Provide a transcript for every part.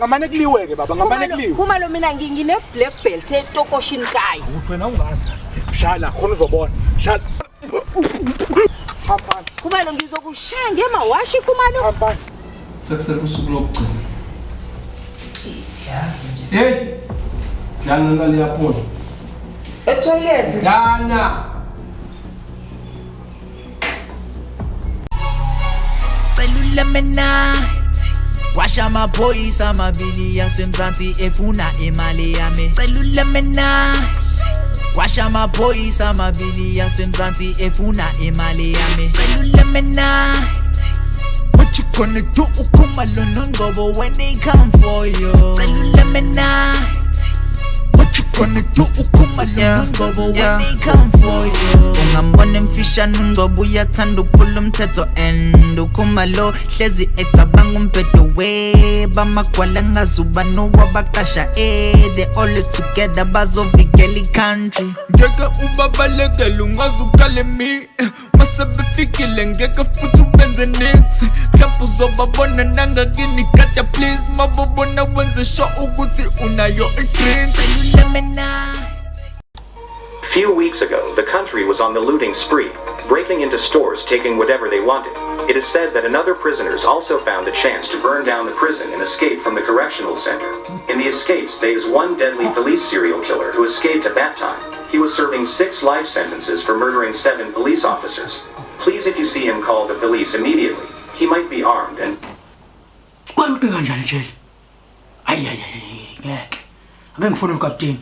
ngamane kuliwe-ke baba ngamane kuliwe Khuma lo mina ngine black belt etokoshin kai. uthi wena ungazi shala khona uzobona shala hambani Khuma lo ngizokushaya ngemawashi khuma lo. hambani sekusele usuku lokugcina hey dlana ngale yaphona Etoilet. dlana Celula menathi washa amaphoyisa amabili yasemzansi efuna imali yami celula menathi washa amaphoyisa amabili yasemzansi efuna imali yami celula menathi what you gonna do ukhuma lo nongobo when they come for you celula menathi what you gonna do ukhuma lo nongobo when they come for you ungambona emfishane ungobo uyathanda ukuphula umthetho and ukhuma lo hlezi ecabanga umbhedo bamagwala ngazuba nowabaqasha they all together bazovikela country ngeke ubabalekele ungazukale mi masebefikile ngeke futhi ubenze next mhlawumbe uzobabona nangakini kata please mabobona wenze sure ukuthi unayo igreen. Few weeks ago, the country was on the looting spree, breaking into stores, taking whatever they wanted. It is said that another prisoners also found a chance to burn down the prison and escape from the correctional center. In the escapes, there is one deadly police serial killer who escaped at that time. He was serving 6 life sentences for murdering 7 police officers. Please, if you see him, call the police immediately. He might be armed and... Kwalute kanjani nje? Ngeke. Ake ngifuna ukapteni.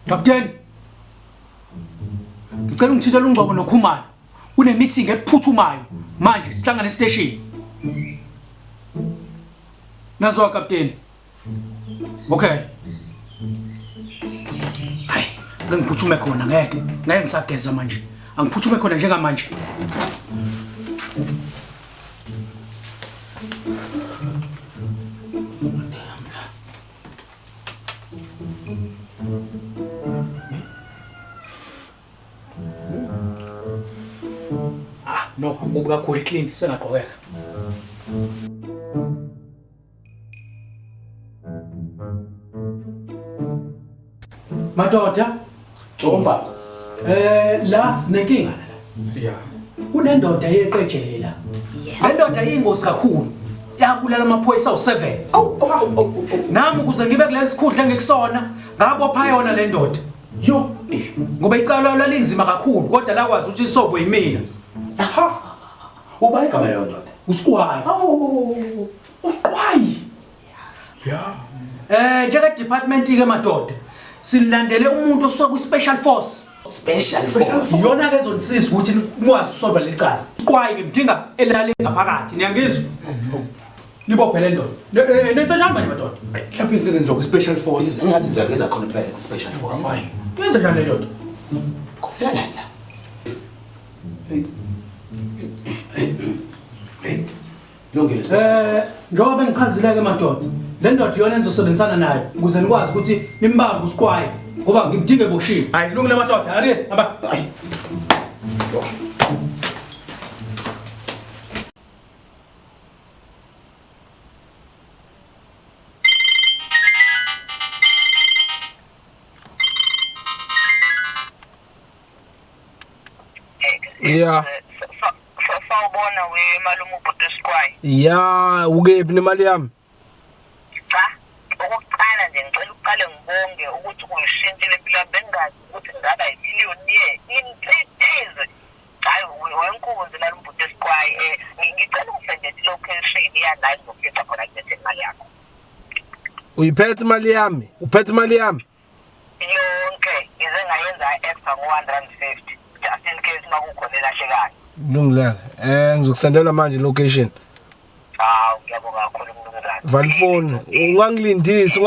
Kapteni. Ngicela ungithithele ungqobo nokhumalo. Une meeting ephuthumayo. Manje sihlangana estation. Nazwa kapteni. Okay. Hayi, ngiphuthume khona ngeke ngisageza manje. Angiphuthume khona njengamanje. No, ubuka khuli clean sengaqhubeka. Madoda, Tsomba. La sinenkinga la. yeah Kunendoda yeqejele la. Le ndoda iyingozi kakhulu. Yabulala amaphoyisa u7. Nami ukuze ngibe kulesikhundla ngekusona, ngabopha yona le ndoda. Yo, ngoba icala lalinzima kakhulu kodwa lakwazi ukuthi isobwe yimina. Aha. Uba igama leyo ndoda. Usiqwayi. Usiqwayi. Yeah. Njenge department ke madoda. Silandele umuntu osuka ku special force. Special force. Yona ke ezonisiza ukuthi nikwazi usolva lecala. Usiqwayi ngimdinga elale ngaphakathi. Niyangizwa? Libophe le ndoda. Nenza njani manje madoda? Mhlawumbe izinto ezenziwa ku special force. Engathi ziyakeza khona phela ku special force. Hayi. Yenza njani le ndoda? Koselala. Longile. Njengoba bengichazile ke madoda. Le ndoda iyona enizosebenzisana nayo ukuze nikwazi ukuthi nimbambe usiqwayi ngoba ngimdinge eboshiwe. Hayi lungile madoda. Hadi hamba. Yeah. Sawubona malume ubhuti Siqwayi. Yeah, ukephi nemali yami? Cha, ukuqala nje ngicela uqale ngibonge ukuthi uyishintshile impilo yami bengazi ukuthi ngaba yimillionaire in 3 days. Hayi wenkunzi la ubhuti Siqwayi ngicela ungifendele location yala ngizofika khona kuphethe imali yakho. Uyiphethe imali yami? Uphethe imali yami? Yonke ngize ngayenza extra ngo150 just in case makukhona elahlekayo. Lungileke. Ngizokusendela manje location. Ngiyabonga kakhulu mnumzane. Valphone, ungangilindisi.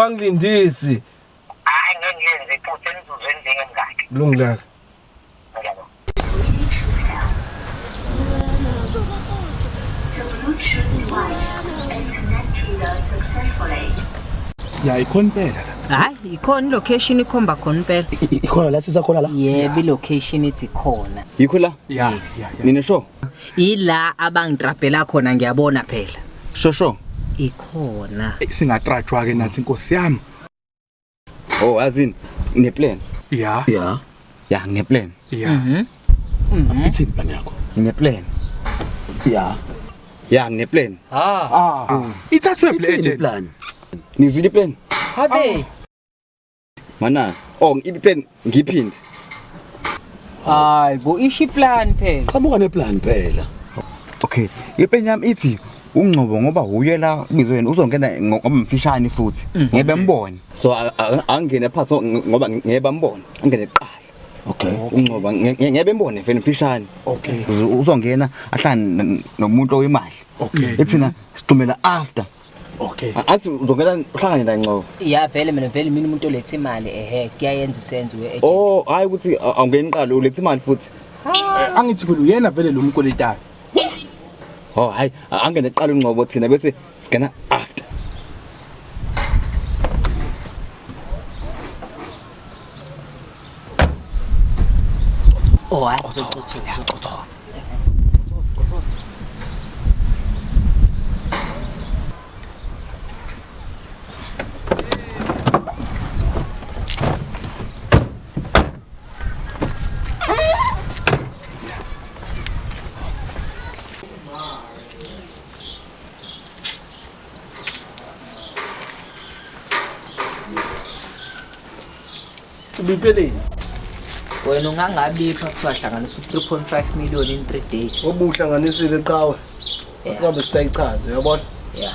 Hayi ngeke ngiyenze iphutha emizuzweni njengemngaki. Lungileke. Ngiyabonga. ya ikhona impela la Hayi, ikhona ilocation ikhomba khona impela. Ikhona la sisakhona la? Yebo, ilocation ithi khona. Yikho la? Yeah. Nine sho? Ila abangitrapela khona ngiyabona phela. Sho. Ikhona. Singatrajwa ke nathi inkosi yami. Oh, azini ne plan. Yeah. Ya, ngine plan. Yeah. Ithini plan yakho? Ngine plan. Ya, ngine plan. Ithathwe Ithini plan? Nizwile plan? Habe. Mana, iplan ngiphinde. Hayi, bo ishi plan phela. Qabuka neplan phela. Okay, iplan yami ithi uNgcobo ngoba uye la ubizwe yena uzongena ngoba mfishane futhi. Ngebe mbone. So angene phansi ngoba ngebe mbone. Angene eqala. Okay. uNgcobo ngebe mbone vele mfishane. Okay. Uzongena ahlane nomuntu oyimali. Okay. Ethina siqhumela after. Okay. Athi uzongena uhlangane la Ngcobo. Ya vele mina umuntu olethe imali kuyayenza isenze we. Oh, hayi ukuthi awungena iqala ulethe imali futhi. Angithi phela uyena vele lo mkoletayo. Oh, hayi angene eqala uNgcobo thina bese sigena after. Oh, hayi. Ubipeleni. Wena ungangabipha kuthiwa hlanganisa 3.5 million in 3 days. Obuhlanganisile eqhawe. Asingabe sisayichaza, uyabona? Yeah.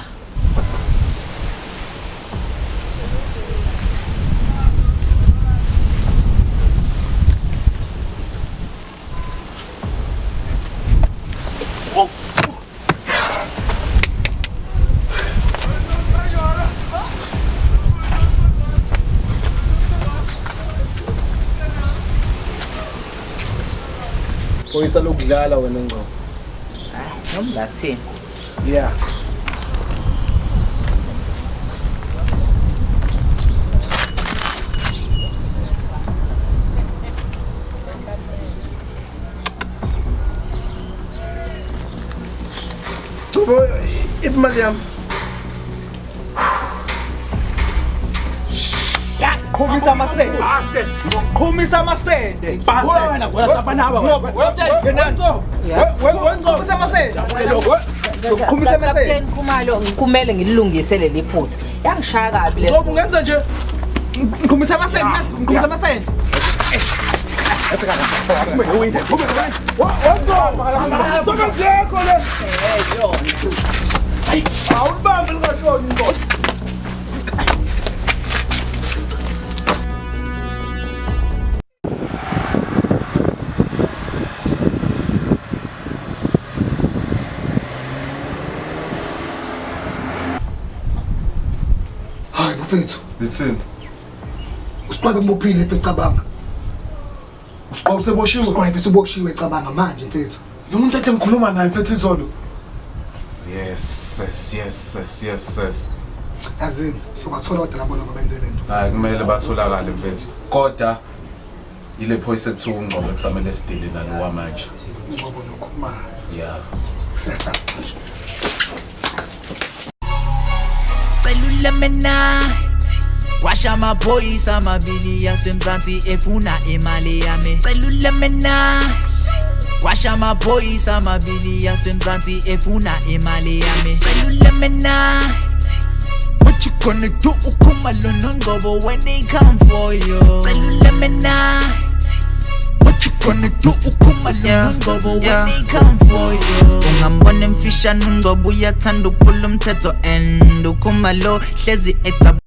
Oyisa lokudlala wena Ngcobo. Nomlathini. Yeah. Ngcobo, imali yami. Qhumisa amasende. Qhumisa amasende. Bahola wena ngoba sabanaba. Qhumisa amasende. Qhumisa amasende. Captain Khumalo kumele ngililungise leli phutha. Yangishaya kabi le. Ngcobo ungenza nje. Qhumisa amasende. Qhumisa amasende. Awubambe lingashoni Ngcobo. Hayi mfethu, Lithini? usiqwabe mophile ecabanga. Usiqobo seboshiwe. Usiqwabe uboshiwe ecabanga manje mfethu. Lo muntu ade ngikhuluma naye mfethu izolo. Yes. Yazini, sobathola kodwa labona babenze lento. Hayi kumele batholakale mfethu. Kodwa ile phoyisa ethu uNgcobo kusamele sidile nalo wamanje. Ngcobo nokhuma. Yeah. Sesa manje. Celula menathi washa amaphoyisa amabili yasemzansi efuna imali yami. Celula menathi washa amaphoyisa amabili yasemzansi efuna imali yami. Celula menathi what you gonna do uKhumalo noNgcobo when they come for you. Celula menathi what you gonna do uKhumalo noNgcobo when they come for you. Ungambona mfishane uNgcobo uyathanda ukuphula umthetho and uKhumalo hlezi